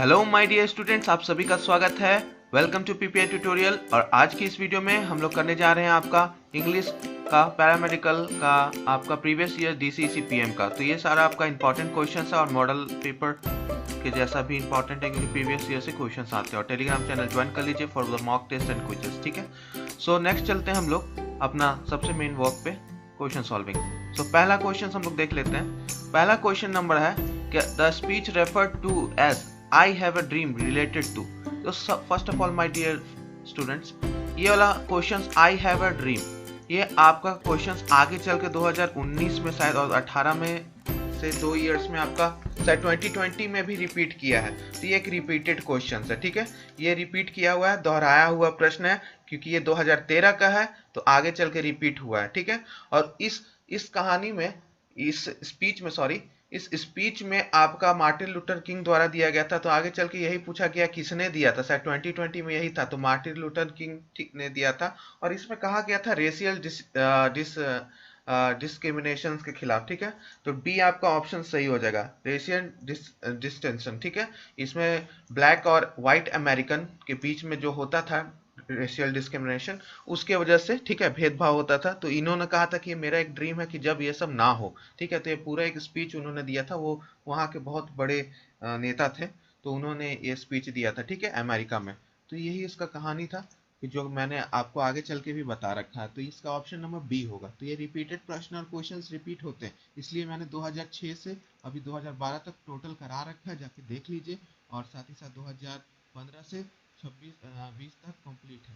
Hello my dear students, आप सभी का स्वागत है। Welcome to PPI tutorial. और आज की इस वीडियो में हम लोग करने जा रहे हैं आपका इंग्लिश का पैरामेडिकल का आपका प्रीवियस ईयर डीसीसी पीएम का। तो ये सारा आपका इंपॉर्टेंट क्वेश्चन है और मॉडल पेपर के जैसा भी इंपॉर्टेंट है क्योंकि प्रीवियस ईयर से क्वेश्चन आते हैं। और टेलीग्राम चैनल ज्वाइन कर लीजिए for the mock test and quizzes, ठीक है। सो नेक्स्ट चलते हैं हम लोग अपना सबसे मेन वर्क पे, क्वेश्चन सॉल्विंग। सो पहला क्वेश्चन हम लोग देख लेते हैं। पहला क्वेश्चन नंबर है कि the speech referred to as I have a dream related to। तो first of all my dear students, ये वाला question I have a dream, ये आपका क्वेश्चन आगे चल के 2019 में शायद और 18 में से 2 इयर्स में आपका शायद 2020 में भी रिपीट किया है। तो ये एक रिपीटेड क्वेश्चन है, ठीक है। ये रिपीट किया हुआ है, दोहराया हुआ प्रश्न है क्योंकि ये 2013 का है तो आगे चल के रिपीट हुआ है, ठीक है। और इस कहानी में, इस स्पीच में आपका मार्टिन लूथर किंग द्वारा दिया गया था। तो आगे चल के यही पूछा गया किसने दिया था, शायद 2020 में यही था, तो मार्टिन लूथर किंग ने दिया था। और इसमें कहा गया था रेशियल डिस्क्रिमिनेशन के खिलाफ, ठीक है। तो डी आपका ऑप्शन सही हो जाएगा, रेशियल डिस्टिंक्शन, ठीक है। इसमें ब्लैक और व्हाइट अमेरिकन के बीच में जो होता था रेशियल डिस्क्रिमिनेशन, उसके वजह से, ठीक है, भेदभाव होता था। तो इन्होंने कहा था कि मेरा एक ड्रीम है कि जब ये सब ना हो, ठीक है। तो ये पूरा एक स्पीच उन्होंने दिया था, वो वहाँ के बहुत बड़े नेता थे, तो उन्होंने ये स्पीच दिया था, ठीक है, अमेरिका में। तो यही इसका कहानी था कि जो मैंने आपको आगे चल के भी बता रखा है। तो इसका ऑप्शन नंबर बी होगा। तो ये रिपीटेड प्रश्न और क्वेश्चंस रिपीट होते हैं, इसलिए मैंने 2006 से अभी 2012 तक टोटल करा रखा है, जाके देख लीजिए। और साथ ही साथ 2015 से 20 तक कंप्लीट है,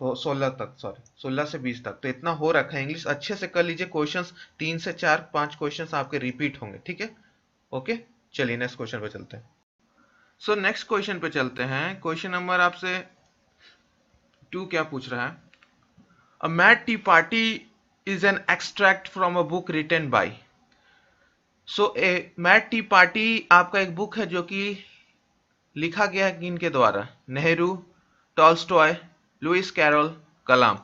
तो 16 तक, सॉरी 16 से 20 तक, तो इतना हो रखा है। इंग्लिश अच्छे से कर लीजिए, क्वेश्चंस 3 से 4 5 क्वेश्चंस आपके रिपीट होंगे, ठीक है। ओके, चलिए नेक्स्ट क्वेश्चन पे चलते हैं। सो नेक्स्ट क्वेश्चन पे चलते हैं। क्वेश्चन नंबर आपसे 2 क्या पूछ रहा है? A mad tea party is an extract from a book written by. So a mad tea party आपका एक बुक है जो कि लिखा गया है किनके द्वारा? नेहरू, टॉल्स्टॉय, लुइस कैरोल, कलाम।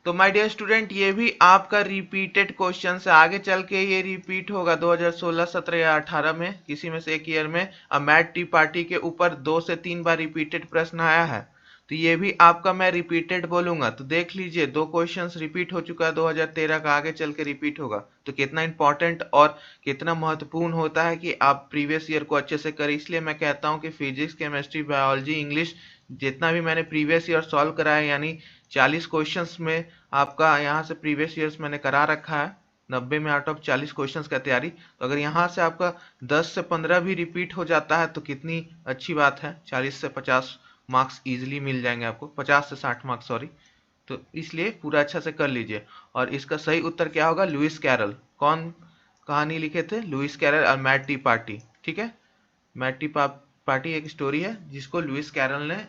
तो माय डियर स्टूडेंट, ये भी आपका रिपीटेड क्वेश्चन से आगे चल के ये रिपीट होगा 2016, 17 या 18 में, किसी में से एक ईयर में। अ मैड टी पार्टी के ऊपर 2 से 3 बार रिपीटेड प्रश्न आया है, तो ये भी आपका मैं रिपीटेड बोलूंगा। तो देख लीजिए, 2 क्वेश्चंस रिपीट हो चुका है 2013 का, आगे चल के रिपीट होगा। तो कितना इंपॉर्टेंट और कितना महत्वपूर्ण होता है कि आप प्रीवियस ईयर को अच्छे से करें। इसलिए मैं कहता हूं कि फिजिक्स, केमिस्ट्री, बायोलॉजी, इंग्लिश जितना भी मैंने प्रीवियस ईयर सॉल्व करा है, यानी 40 क्वेश्चंस में आपका यहाँ से प्रीवियस ईयर्स मैंने करा रखा है, 90 में आउट ऑफ 40 क्वेश्चंस का तैयारी। तो अगर यहाँ से आपका 10 से 15 भी रिपीट हो जाता है तो कितनी अच्छी बात है। 40 से 50 मार्क्स इजीली मिल जाएंगे आपको, 50 से 60 मार्क्स, सॉरी। तो इसलिए पूरा अच्छा से कर लीजिए। और इसका सही उत्तर क्या होगा? Louis Carol. कौन कहानी लिखे थे? लुइस कैरल और मैड टी पार्टी, ठीक है। मैड टी पार्टी एक स्टोरी है जिसको लुइस कैरल ने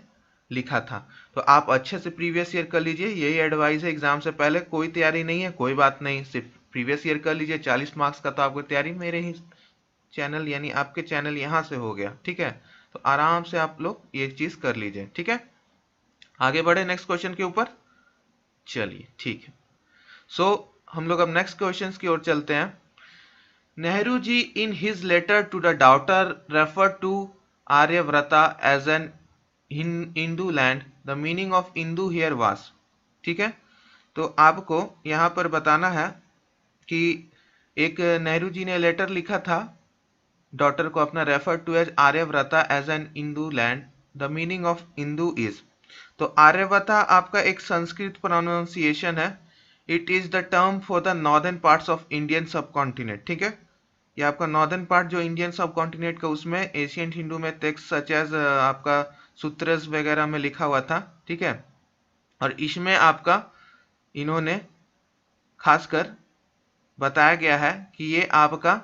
लिखा था। तो आप अच्छे से प्रीवियस ईयर कर लीजिए, यही एडवाइस है। एग्जाम से पहले कोई तैयारी नहीं है, कोई बात नहीं, सिर्फ प्रीवियस ईयर कर लीजिए। 40 मार्क्स का तो आपको तैयारी मेरे ही चैनल यानी आपके चैनल यहाँ से हो गया, ठीक है। तो आराम से आप लोग ये चीज कर लीजिए, ठीक है। आगे बढ़े नेक्स्ट क्वेश्चन के ऊपर, चलिए ठीक है। सो हम लोग अब नेक्स्ट क्वेश्चन की ओर चलते हैं। Nehru ji in his letter to the daughter refer to Aryavarta as an Hindu land, the meaning of Hindu here was, ठीक है। तो आपको यहाँ पर बताना है कि एक नेहरू जी ने लेटर लिखा था डॉटर को अपना, refer to as Aryavarta as an Hindu land, the meaning of Hindu is. तो आर्यव्रता आपका एक संस्कृत प्रोनाउंसिएशन है। It is the term for the northern parts of Indian subcontinent, ठीक है। ये आपका नॉर्दर्न पार्ट जो इंडियन सब कॉन्टिनेंट का, उसमें एशियंट हिंदू में टेक्स्ट सच एज आपका सूत्रस वगैरह में लिखा हुआ था, ठीक है। और इसमें आपका इन्होंने खासकर बताया गया है कि ये आपका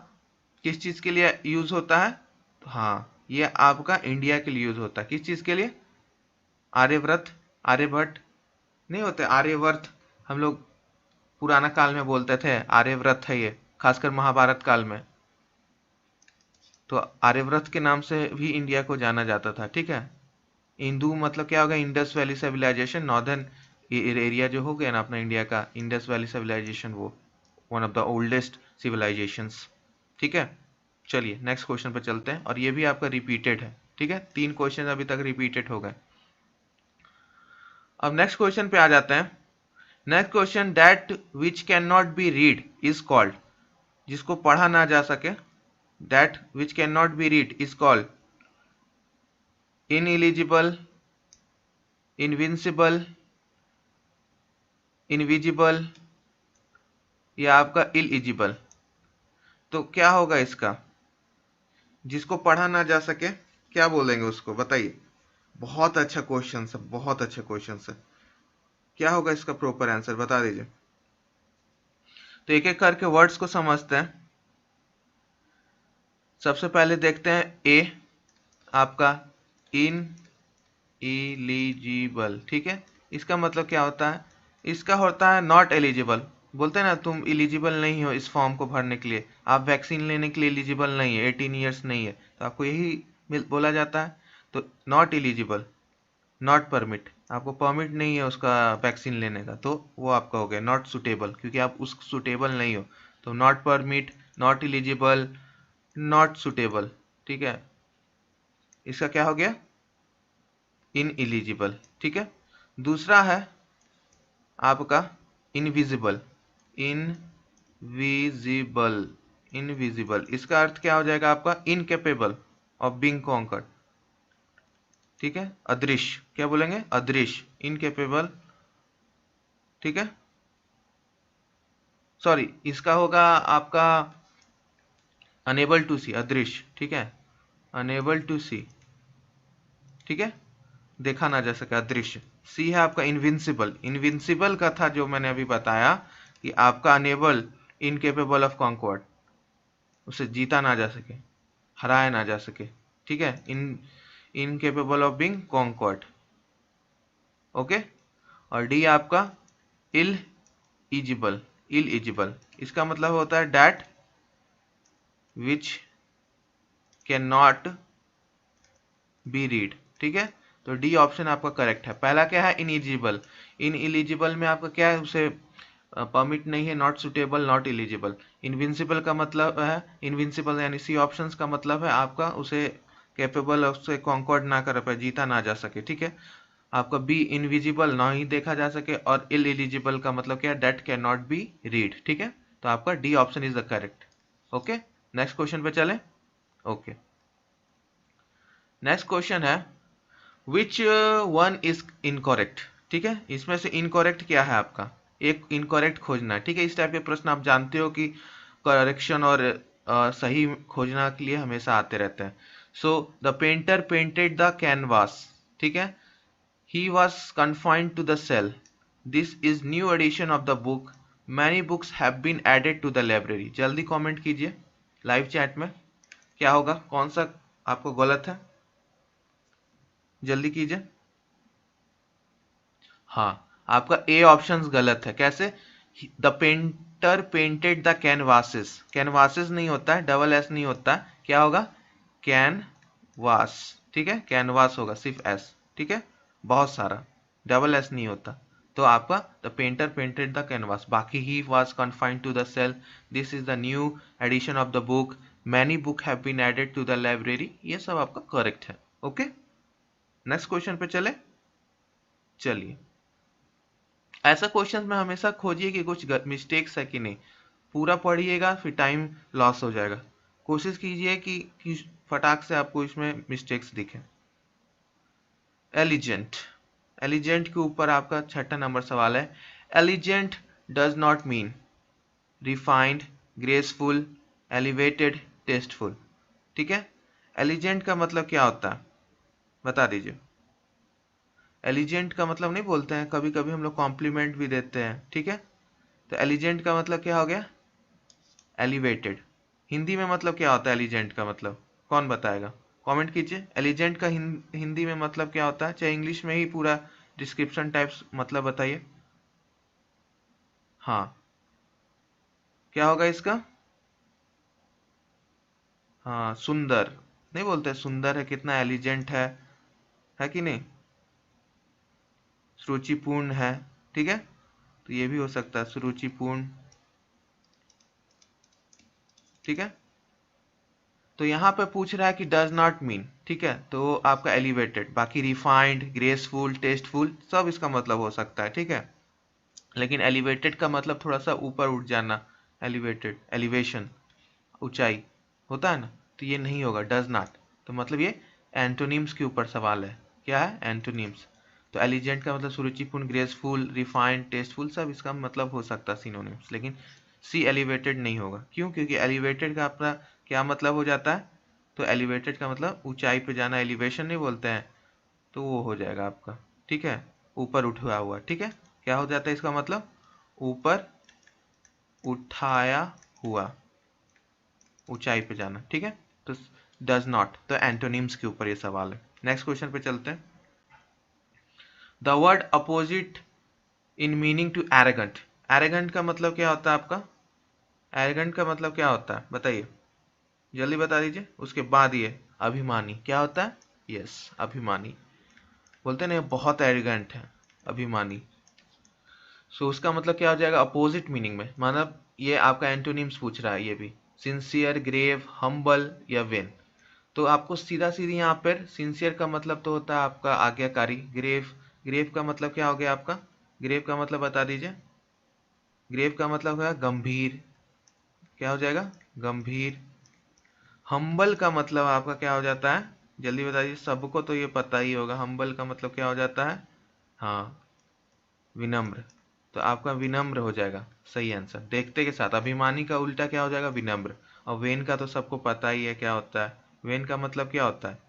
किस चीज के लिए यूज होता है? तो हाँ, ये आपका इंडिया के लिए यूज होता है। किस चीज के लिए? आर्यव्रत, आर्यभट्ट नहीं होते, आर्यवर्त हम लोग पुराना काल में बोलते थे, आर्यव्रत है ये, खासकर महाभारत काल में। तो आर्यव्रत के नाम से भी इंडिया को जाना जाता था, ठीक है। हिंदू मतलब क्या होगा? Indus valley civilization, northern area जो हो गया ना अपना इंडिया का, इंडस वैली सिविलाइजेशन, वो one of the oldest civilizations, ठीक है। चलिए नेक्स्ट क्वेश्चन पे चलते हैं, और ये भी आपका रिपीटेड है। ठीक है, 3 क्वेश्चन अभी तक रिपीटेड हो गए। अब नेक्स्ट क्वेश्चन पे आ जाते हैं। Next question, that which can not be read is called, जिसको पढ़ा ना जा सके, that which can not be read is called ineligible, invincible, invisible या आपका इलिजिबल। तो क्या होगा इसका, जिसको पढ़ा ना जा सके क्या बोलेंगे उसको, बताइए। बहुत अच्छा क्वेश्चन है, बहुत अच्छा क्वेश्चन है। क्या होगा इसका प्रॉपर आंसर, बता दीजिए। तो एक एक करके वर्ड्स को समझते हैं। सबसे पहले देखते हैं ए, आपका इन इलिजिबल, ठीक है। इसका मतलब क्या होता है, इसका होता है नॉट एलिजिबल। बोलते हैं ना, तुम इलिजिबल नहीं हो इस फॉर्म को भरने के लिए, आप वैक्सीन लेने के लिए एलिजिबल नहीं है, 18 ईयर्स नहीं है, तो आपको यही बोला जाता है। तो नॉट एलिजिबल, नॉट परमिट, आपको परमिट नहीं है उसका वैक्सीन लेने का, तो वो आपका हो गया नॉट सुटेबल, क्योंकि आप उस सुटेबल नहीं हो। तो not permit, not eligible, not suitable, ठीक है। इसका क्या हो गया, इन एलिजिबल, ठीक है। दूसरा है आपका इनविजिबल, इनविजिबल, इनविजिबल, इसका अर्थ क्या हो जाएगा आपका, इनकेपेबल ऑफ बीइंग कॉन्कर्ड, ठीक है। अदृश्य, क्या बोलेंगे, अदृश्य, इनकेपेबल, ठीक है। सॉरी, इसका होगा आपका अनेबल टू सी, अदृश्य, ठीक है, अनेबल टू सी, ठीक है, देखा ना जा सके, अदृश्य। सी है आपका इनविंसिबल, इनविंसिबल का था जो मैंने अभी बताया कि आपका अनेबल, इनकेपेबल ऑफ कॉन्कवर्ड, उसे जीता ना जा सके, हराया ना जा सके, ठीक है, इनकेपेबल ऑफ बीइंग कॉन्कवर्ड, ओके। और डी आपका इल इजिबल, इल इजिबल, इसका मतलब होता है that which can not be read, ठीक है। तो डी ऑप्शन आपका करेक्ट है। पहला क्या है, इनएलिजिबल, इन एलिजिबल में आपका क्या है, उसे परमिट नहीं है, not suitable, not eligible. Invincible का मतलब है, इनविंसिबल यानी सी ऑप्शंस का मतलब है आपका उसे कैपेबल, उससे कॉन्कॉर्ड ना कर पाए, जीता ना जा सके, ठीक है। आपका बी इनविजिबल, ना ही देखा जा सके, और इल एलिजिबल का मतलब क्या है, date can not be read, ठीक है। तो आपका D option is the correct, okay. Next question पे चले, ओके। नेक्स्ट क्वेश्चन है, विच वन इज इनकरेक्ट, ठीक है। इसमें से इनकरेक्ट क्या है आपका, एक इनकरेक्ट खोजना है, ठीक है। इस टाइप के प्रश्न आप जानते हो कि करेक्शन और सही खोजना के लिए हमेशा आते रहते हैं। So the painter painted the canvas, ठीक है, he was confined to the cell. This is new edition of the book. Many books have been added to the library. जल्दी कमेंट कीजिए लाइव चैट में, क्या होगा, कौन सा आपको गलत है, जल्दी कीजिए। हाँ, आपका ए ऑप्शन गलत है। कैसे, the painter painted the canvases, canvases नहीं होता है, डबल एस नहीं होता, क्या होगा, कैनवास, ठीक है, कैनवास होगा सिर्फ एस, ठीक है, बहुत सारा, डबल एस नहीं होता। तो आपका the painter painted the canvas, बाकी he was confined to the cell, this is the new edition of the book, many book have been added to the library, ये सब आपका करेक्ट है, ओके। नेक्स्ट क्वेश्चन पे चले, चलिए। ऐसा question में हमेशा खोजिए कि कुछ मिस्टेक्स है कि नहीं, पूरा पढ़िएगा फिर टाइम लॉस हो जाएगा। कोशिश कीजिए कि फटाक से आपको इसमें मिस्टेक्स दिखे। एलिजेंट, एलिजेंट के ऊपर आपका 6ठा नंबर सवाल है। एलिजेंट does not mean refined, graceful, elevated, tasteful, ठीक है। एलिजेंट का मतलब क्या होता है, बता दीजिए। एलिजेंट का मतलब नहीं बोलते हैं, कभी कभी हम लोग कॉम्प्लीमेंट भी देते हैं, ठीक है। तो एलिजेंट का मतलब क्या हो गया, एलिवेटेड। हिंदी में मतलब क्या होता है एलिजेंट का मतलब, कौन बताएगा, कमेंट कीजिए। एलिजेंट का हिंदी में मतलब क्या होता है, चाहे इंग्लिश में ही पूरा डिस्क्रिप्शन टाइप्स मतलब बताइए। हाँ, क्या होगा इसका, हाँ सुंदर, नहीं बोलते सुंदर है, कितना एलिजेंट है कि नहीं, सुरुचिपूर्ण है, ठीक है। तो ये भी हो सकता है सुरुचिपूर्ण, ठीक है। तो यहाँ पे पूछ रहा है कि डज नॉट मीन, ठीक है, तो आपका एलिवेटेड, बाकी रिफाइंड, ग्रेसफुल, टेस्टफुल सब इसका मतलब हो सकता है, ठीक है। लेकिन एलिवेटेड का मतलब थोड़ा सा ऊपर उठ जाना, एलिवेटेड, एलिवेशन, ऊंचाई होता है ना, तो ये नहीं होगा डज नॉट। तो मतलब ये एंटोनिम्स के ऊपर सवाल है। क्या है? एंटोनिम्स। तो एलिजेंट का मतलब सुरुचिपूर्ण, ग्रेसफुल, रिफाइंड, टेस्टफुल सब इसका मतलब हो सकता है सिनोनिम्स, लेकिन सी एलिवेटेड नहीं होगा। क्यों? क्योंकि एलिवेटेड का अपना क्या मतलब हो जाता है, तो एलिवेटेड का मतलब ऊंचाई पे जाना, एलिवेशन नहीं बोलते हैं, तो वो हो जाएगा आपका, ठीक है, ऊपर उठा हुआ, ठीक है। क्या हो जाता है इसका मतलब? ऊपर उठाया हुआ, ऊंचाई पे जाना, ठीक है। तो डज नॉट, तो एंटोनिम्स के ऊपर ये सवाल है। नेक्स्ट क्वेश्चन पे चलते हैं। The word opposite in meaning to arrogant. Arrogant का मतलब क्या होता है आपका? एरोगेंट का मतलब क्या होता है बताइए, जल्दी बता दीजिए। उसके बाद ये अभिमानी क्या होता है? यस, अभिमानी बोलते हैं ना, ये बहुत एरोगेंट है, अभिमानी। सो उसका मतलब क्या हो जाएगा अपोजिट मीनिंग में? मतलब ये आपका एंटोनिम्स पूछ रहा है ये भी, सिंसियर, ग्रेव, हम्बल या वेन। तो आपको सीधा सीधी यहाँ पर सिंसियर का मतलब तो होता है आपका आज्ञाकारी। ग्रेव, ग्रेव का मतलब क्या हो गया आपका? ग्रेव का मतलब बता दीजिए। ग्रेव का मतलब है गंभीर, क्या हो जाएगा? गंभीर। हम्बल का मतलब आपका क्या हो जाता है? जल्दी बता दीजिए, सबको तो ये पता ही होगा। हम्बल का मतलब क्या हो जाता है? हाँ, विनम्र। तो आपका विनम्र हो जाएगा सही आंसर। देखते के साथ अभिमानी का उल्टा क्या हो जाएगा? विनम्र। और वेन का तो सबको पता ही है क्या होता है। वेन का मतलब क्या होता है?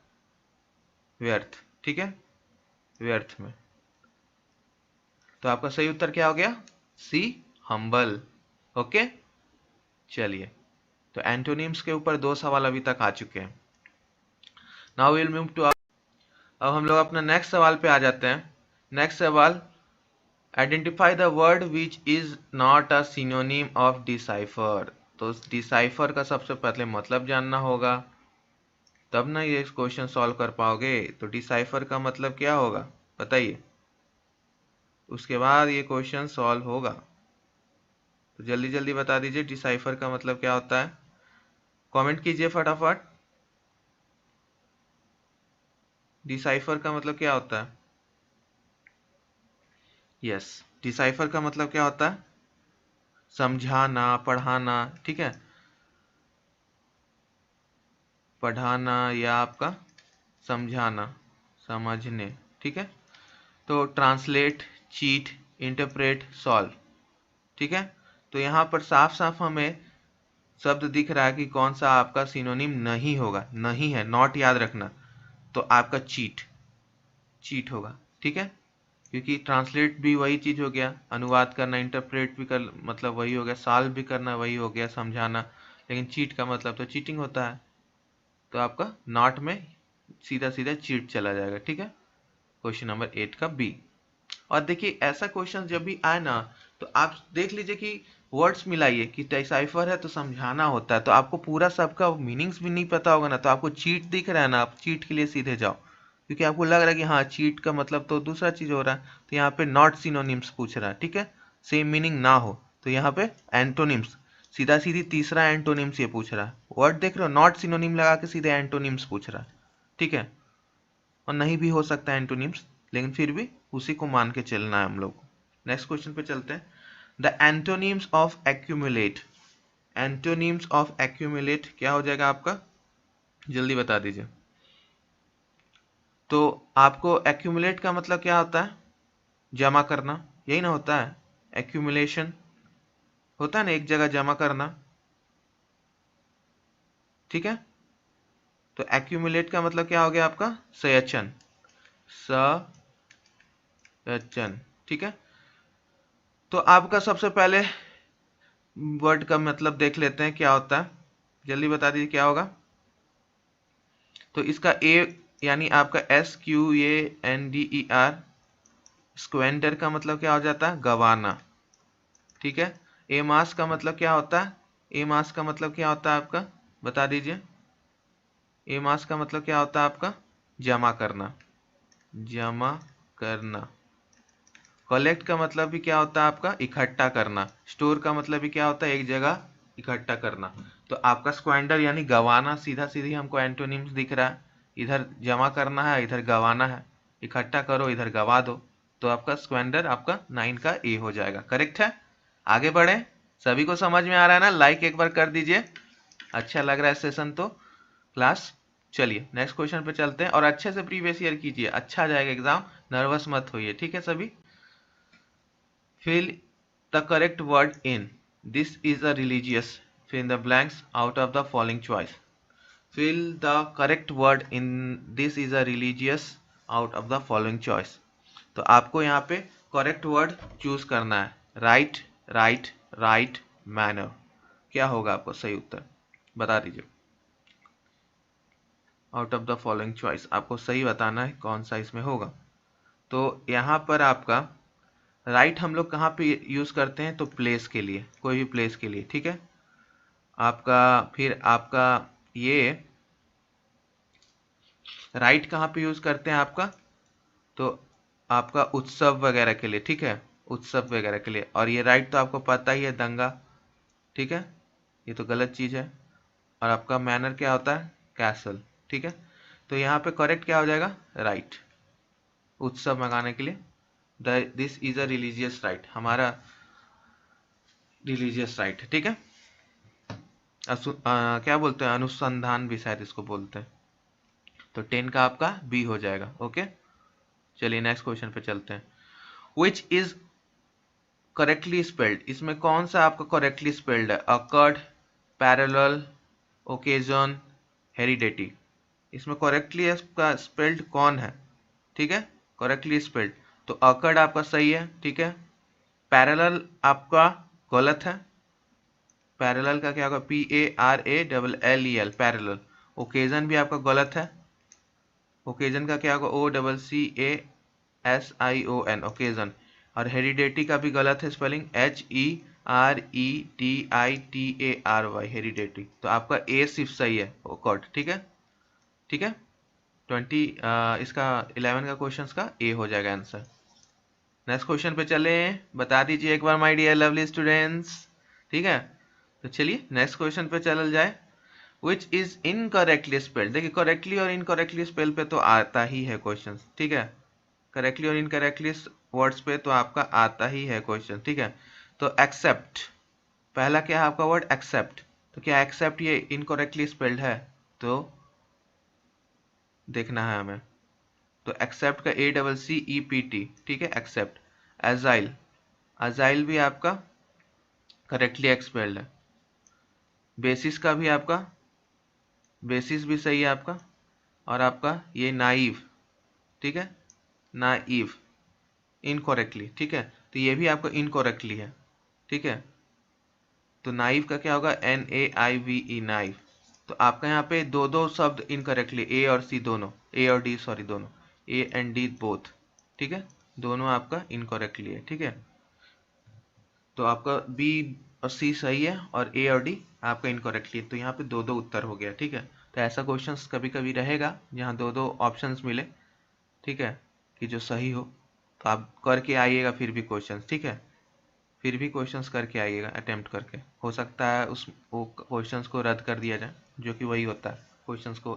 व्यर्थ, ठीक है, व्यर्थ में। तो आपका सही उत्तर क्या हो गया? सी, हम्बल। ओके, चलिए। तो एंटोनिम्स के ऊपर 2 सवाल अभी तक आ चुके हैं। नाउ विल मूव टू, अब हम लोग अपना नेक्स्ट सवाल पे आ जाते हैं। नेक्स्ट सवाल, identify the word which is not a synonym of decipher. तो डिसाइफर का सबसे पहले मतलब जानना होगा, तब ना ये क्वेश्चन सॉल्व कर पाओगे। तो डिसाइफर का मतलब क्या होगा बताइए, उसके बाद ये क्वेश्चन सॉल्व होगा। तो जल्दी जल्दी बता दीजिए डिसाइफर का मतलब क्या होता है। कमेंट कीजिए फटाफट। डिसाइफर का मतलब क्या होता है? यस, डिसाइफर का मतलब क्या होता है? समझाना, पढ़ाना, ठीक है, पढ़ाना या आपका समझाना, समझने, ठीक है। तो ट्रांसलेट, चीट, इंटरप्रेट, सॉल्व, ठीक है। तो यहाँ पर साफ साफ हमें शब्द दिख रहा है कि कौन सा आपका सिनोनिम नहीं होगा। नहीं है, नॉट याद रखना। तो आपका चीट, चीट होगा, ठीक है। क्योंकि ट्रांसलेट भी वही चीज हो गया, अनुवाद करना, इंटरप्रेट भी कर मतलब वही हो गया, सॉल्व भी करना वही हो गया, समझाना। लेकिन चीट का मतलब तो चीटिंग होता है। तो आपका नॉट में सीधा सीधा चीट चला जाएगा, ठीक है। क्वेश्चन नंबर 8 का बी। और देखिए ऐसा क्वेश्चन जब भी आए ना, तो आप देख लीजिए कि वर्ड्स मिलाइए कि डिसाइफर है तो समझाना होता है, तो आपको पूरा सबका मीनिंग्स भी नहीं पता होगा ना, तो आपको चीट दिख रहा है ना, आप चीट के लिए सीधे जाओ। क्योंकि आपको लग रहा है कि हाँ चीट का मतलब तो दूसरा चीज हो रहा है, तो यहाँ पे नॉट सिनोनिम्स पूछ रहा है, ठीक है, सेम मीनिंग ना हो। तो यहाँ पे एंटोनिम्स, सीधा सीधी तीसरा एंटोनिम्स ये पूछ रहा है। वर्ड देख रहे हो, नॉट सिनोनिम लगा के सीधे एंटोनिम्स पूछ रहा है, ठीक है। और नहीं भी हो सकता है एंटोनिम्स, लेकिन फिर भी उसी को मान के चलना है हम लोग। नेक्स्ट क्वेश्चन पे चलते हैं। The antonyms of accumulate. Antonyms of accumulate क्या हो जाएगा आपका? जल्दी बता दीजिए। तो आपको एक्यूमुलेट का मतलब क्या होता है? जमा करना, यही ना होता है? एक्यूमुलेशन होता है ना, एक जगह जमा करना, ठीक है। तो एक्यूमुलेट का मतलब क्या हो गया आपका? संचयन, संचयन, ठीक है। तो आपका सबसे पहले वर्ड का मतलब देख लेते हैं क्या होता है, जल्दी बता दीजिए क्या होगा। तो इसका ए यानी आपका SQUANDER, स्क्वेंडर का मतलब क्या हो जाता है? गवाना, ठीक है। ए मास का मतलब क्या होता है? ए मास का मतलब क्या होता है आपका? बता दीजिए। ए मास का मतलब क्या होता है आपका? जमा करना, जमा करना। कलेक्ट का मतलब भी क्या होता है आपका? इकट्ठा करना। स्टोर का मतलब भी क्या होता है? एक जगह इकट्ठा करना। तो आपका स्क्वेंडर यानी गंवाना, सीधा सीधी हमको एंटोनिम्स दिख रहा है, इधर जमा करना है, इधर गंवाना है, इकट्ठा करो, इधर गंवा दो। तो आपका स्क्वेंडर आपका 9 का ए हो जाएगा। करेक्ट है। आगे बढ़े। सभी को समझ में आ रहा है ना? लाइक एक बार कर दीजिए। अच्छा लग रहा है सेशन तो क्लास। चलिए नेक्स्ट क्वेश्चन पे चलते हैं और अच्छे से प्रीवियस ईयर कीजिए, अच्छा जाएगा एग्जाम, नर्वस मत होइए। ठीक है सभी। Fill the correct word in this is a religious, fill in the blanks out of the following choice. Fill the correct word in this is a religious out of the following choice. तो आपको यहाँ पे correct word choose करना है। Right, right, right, manner. क्या होगा आपको सही उत्तर बता दीजिए। Out of the following choice आपको सही बताना है कौन सा इसमें होगा। तो यहाँ पर आपका राइट हम लोग कहाँ पे यूज करते हैं? तो प्लेस के लिए, कोई भी प्लेस के लिए। ठीक है आपका। फिर आपका ये राइट कहाँ पे यूज करते हैं आपका? तो आपका उत्सव वगैरह के लिए। ठीक है उत्सव वगैरह के लिए। और ये राइट तो आपको पता ही है, दंगा। ठीक है ये तो गलत चीज है। और आपका मैनर क्या होता है? कैसल। ठीक है तो यहाँ पे करेक्ट क्या हो जाएगा? राइट। उत्सव मनाने के लिए this is a religious right, हमारा रिलीजियस राइट है। ठीक है क्या बोलते हैं? अनुसंधान भी शायद इसको बोलते हैं। तो 10 का आपका बी हो जाएगा। ओके चलिए नेक्स्ट क्वेश्चन पे चलते हैं। विच इज करेक्टली स्पेल्ड, इसमें कौन सा आपका करेक्टली स्पेल्ड है? Awkward, parallel, occasion, heredity. इसमें करेक्टली का स्पेल्ड कौन है? ठीक है करेक्टली स्पेल्ड तो अकर्ड आपका सही है। ठीक है पैरेलल आपका गलत है। पैरेलल का क्या होगा? PARALLEL parallel. ओकेजन भी आपका गलत है। ओकेजन का क्या होगा? OCCASION occasion. और हेरिडेटी का भी गलत है स्पेलिंग, HEREDITARY हेरिडेटी। तो आपका ए सिर्फ सही है ओकॉर्ड। ठीक है ठीक है 20 इसका 11 का क्वेश्चन का ए हो जाएगा आंसर। नेक्स्ट क्वेश्चन पे चले, बता दीजिए एक बार माय डियर लवली स्टूडेंट्स। ठीक है तो चलिए नेक्स्ट क्वेश्चन पे चल जाए। विच इज इनकरेक्टली स्पेल्ड, देखिए करेक्टली और इनकरेक्टली स्पेल पे तो आता ही है क्वेश्चन। ठीक है करेक्टली और इनकरेक्टली वर्ड्स पे तो आपका आता ही है क्वेश्चन। ठीक है तो एक्सेप्ट, पहला क्या है आपका वर्ड? एक्सेप्ट। तो क्या एक्सेप्ट ये इनकरेक्टली स्पेल्ड है? तो देखना है हमें। तो एक्सेप्ट का ACCEPT। ठीक है एक्सेप्ट। एजाइल, अजाइल भी आपका करेक्टली एक्सपेल्ड है। बेसिस का भी आपका, बेसिस भी सही है आपका। और आपका ये नाइव। ठीक है नाइव इनकरेक्टली। ठीक है तो ये भी आपका इनकरेक्टली है। ठीक है तो नाइव का क्या होगा? NAIVE naive. तो आपका यहाँ पे दो दो शब्द इनकरेक्टली, ए और सी दोनों, ए और डी सॉरी दोनों, ए एंड डी बोथ। ठीक है दोनों आपका इनकरेक्टली है। ठीक है तो आपका बी और सी सही है और ए और डी आपका इनकरेक्टली है। तो यहाँ पे दो दो उत्तर हो गया। ठीक है तो ऐसा क्वेश्चंस कभी कभी रहेगा जहाँ दो दो ऑप्शंस मिले। ठीक है कि जो सही हो, तो आप करके आइएगा फिर भी क्वेश्चंस। ठीक है फिर भी क्वेश्चंस करके आइएगा अटेम्प्ट करके। हो सकता है उस वो क्वेश्चंस को रद्द कर दिया जाए, जो कि वही होता है, क्वेश्चंस को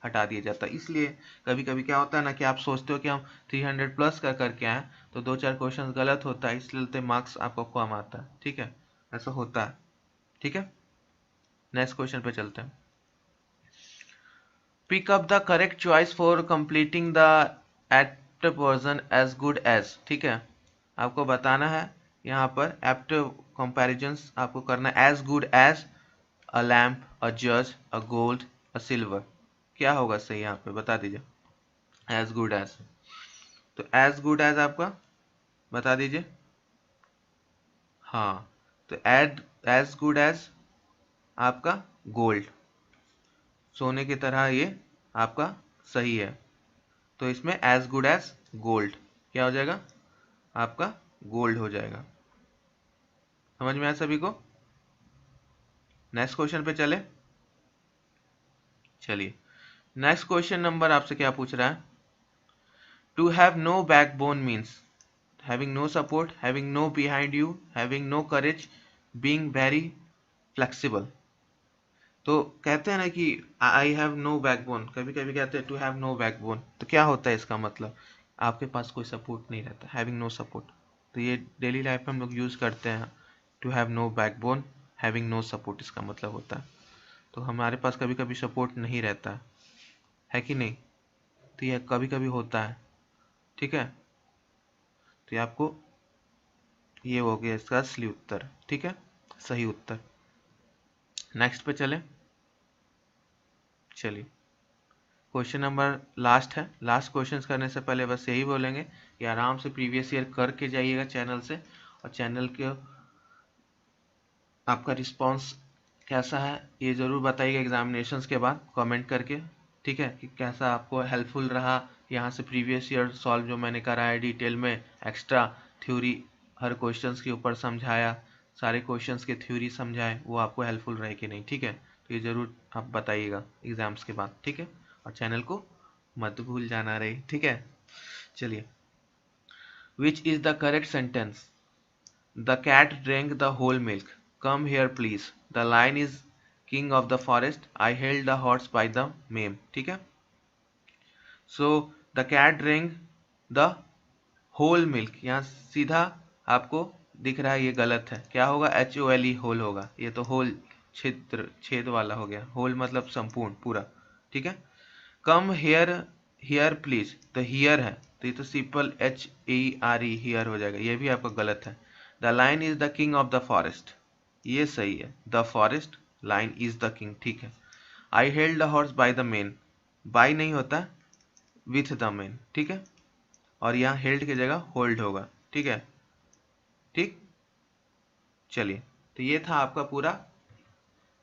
हटा दिया जाता है। इसलिए कभी कभी क्या होता है ना कि आप सोचते हो कि हम 300 प्लस करके आए, तो दो चार क्वेश्चन गलत होता है, इसलिए मार्क्स आपको कम आता है। ठीक है ऐसा होता है। ठीक है नेक्स्ट क्वेश्चन पे चलते हैं। Pick up the correct choice for completing the apt version as good as. ठीक है आपको बताना है यहाँ पर एप्ट कंपैरिजंस आपको करना है। As good as, a lamp, a जज, अ गोल्ड, अ सिल्वर। क्या होगा सही यहाँ पे बता दीजिए। एज गुड एज, तो एज गुड एज आपका बता दीजिए। हाँ तो एज गुड एज आपका गोल्ड, सोने की तरह ये आपका सही है। तो इसमें एज गुड एज गोल्ड क्या हो जाएगा? आपका गोल्ड हो जाएगा। समझ में आया सभी को? नेक्स्ट क्वेश्चन पे चले। चलिए नेक्स्ट क्वेश्चन नंबर आपसे क्या पूछ रहा है? To have no backbone means having no support, having no behind you, having no courage, being very flexible. तो कहते हैं ना कि आई हैव नो बैकबोन, कभी कभी कहते हैं टू हैव नो बैकबोन, तो क्या होता है इसका मतलब, आपके पास कोई सपोर्ट नहीं रहता, हैविंग नो सपोर्ट। तो ये डेली लाइफ में हम लोग यूज़ करते हैं, to have no backbone, having no support, इसका मतलब होता है तो हमारे पास कभी कभी सपोर्ट नहीं रहता है कि नहीं, तो यह कभी कभी होता है, ठीक है। तो ये आपको, ये हो गया इसका असली उत्तर, ठीक है, सही उत्तर। नेक्स्ट पे चले, चलिए क्वेश्चन नंबर लास्ट है। लास्ट क्वेश्चन करने से पहले बस यही बोलेंगे कि आराम से प्रीवियस ईयर करके जाइएगा चैनल से, और चैनल के आपका रिस्पांस कैसा है ये ज़रूर बताइएगा एग्जामिनेशंस के बाद कमेंट करके, ठीक है, कि कैसा आपको हेल्पफुल रहा। यहाँ से प्रीवियस ईयर सॉल्व जो मैंने करा है डिटेल में, एक्स्ट्रा थ्योरी हर क्वेश्चंस के ऊपर समझाया, सारे क्वेश्चंस के थ्योरी समझाए, वो आपको हेल्पफुल रहे कि नहीं, ठीक है। तो ये ज़रूर आप बताइएगा एग्जाम्स के बाद, ठीक है, और चैनल को मत भूल जाना रहे, ठीक है। चलिए, which is the correct sentence? The cat drank the whole milk. Come here please. The lion is king of the forest. I held the horse by the mane. ठीक है, so the cat drank the whole milk, यहाँ सीधा आपको दिख रहा है ये गलत है, क्या होगा, HOLE होल होगा, ये तो होल क्षेत्र छेद वाला हो गया, होल मतलब संपूर्ण पूरा, ठीक है। कम हेयर, हियर प्लीज, तो हियर है तो ये तो सिंपल HERE हियर हो जाएगा, ये भी आपका गलत है। The lion is the king of the forest, ये सही है, the forest lion is the king, ठीक है। I held the horse by the mane, by नहीं होता, विथ द मेन, ठीक है, और यहाँ हेल्ड की जगह होल्ड होगा, ठीक है, ठीक। चलिए, तो ये था आपका पूरा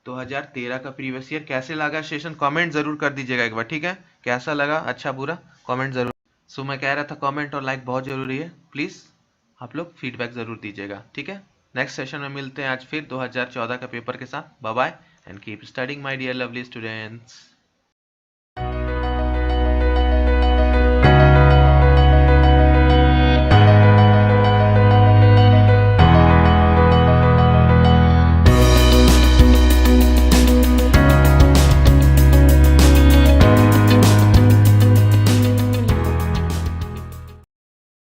2013 का प्रीवियस ईयर। कैसे लगा सेशन कमेंट जरूर कर दीजिएगा एक बार, ठीक है, कैसा लगा अच्छा बुरा कमेंट जरूर। सो मैं कह रहा था कमेंट और लाइक बहुत जरूरी है, प्लीज आप लोग फीडबैक जरूर दीजिएगा, ठीक है। नेक्स्ट सेशन में मिलते हैं आज फिर 2014 का पेपर के साथ। Bye bye and keep studying my dear lovely students.